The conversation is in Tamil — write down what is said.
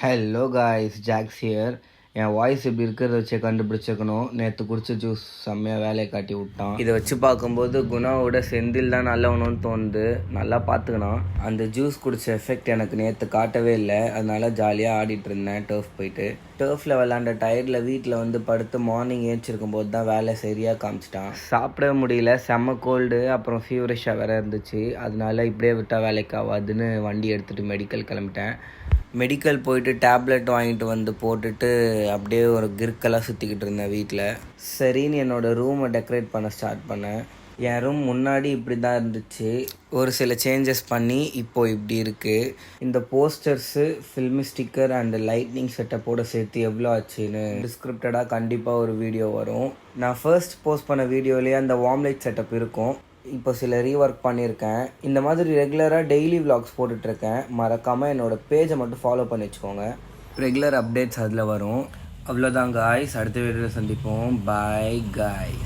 Hello guys, Jacks here. என் வாய்ஸ் இப்படி இருக்கிறத வச்சு கண்டுபிடிச்சிக்கணும். நேற்று குடிச்ச ஜூஸ் செம்மையாக வேலையை காட்டி விட்டான். இதை வச்சு பார்க்கும்போது குணாவோட செந்தில் தான் நல்லவனும்னு தோணுது. நல்லா பார்த்துக்கணும். அந்த ஜூஸ் குடிச்ச எஃபெக்ட் எனக்கு நேற்று காட்டவே இல்லை. அதனால ஜாலியாக ஆடிட்டு இருந்தேன் டர்ஃப் போயிட்டு. டர்ஃபில் விளாண்ட டயர்டில் வீட்டில் வந்து படுத்து மார்னிங் ஏஞ்சிருக்கும் போது தான் வேலை சரியாக காமிச்சிட்டான். சாப்பிட முடியல, செம்ம கோல்டு, அப்புறம் ஃபீவரிஷாக வேறு இருந்துச்சு. அதனால இப்படியே விட்டால் வேலைக்கு ஆகாதுன்னு வண்டி எடுத்துகிட்டு மெடிக்கல் கிளம்பிட்டேன். மெடிக்கல் போயிட்டு டேப்லெட் வாங்கிட்டு வந்து போட்டுட்டு அப்படியே ஒரு கிறுக்கெல்லாம் சுற்றிக்கிட்டு இருந்தேன் வீட்டில். சரின்னு என்னோடய ரூமை டெக்கரேட் பண்ண ஸ்டார்ட் பண்ணேன். என் ரூம் முன்னாடி இப்படி தான் இருந்துச்சு. ஒரு சில சேஞ்சஸ் பண்ணி இப்போது இப்படி இருக்குது. இந்த posters, filmy sticker and lighting செட்டப்போடு சேர்த்து எவ்வளோ ஆச்சுன்னு டிஸ்கிரிப்டடாக கண்டிப்பாக ஒரு வீடியோ வரும். நான் ஃபர்ஸ்ட் போஸ்ட் பண்ண வீடியோலேயே அந்த வார்ம் லைட் செட்டப் இருக்கும். இப்போ சில ரீஒர்க் பண்ணியிருக்கேன். இந்த மாதிரி ரெகுலராக டெய்லி விலாக்ஸ் போட்டுட்ருக்கேன். மறக்காமல் என்னோடய பேஜை மட்டும் ஃபாலோ பண்ணி வச்சுக்கோங்க. ரெகுலர் அப்டேட்ஸ் அதில் வரும். அவ்வளோதான் காய்ஸ், அடுத்த வீடியோவில் சந்திப்போம். Bye guys.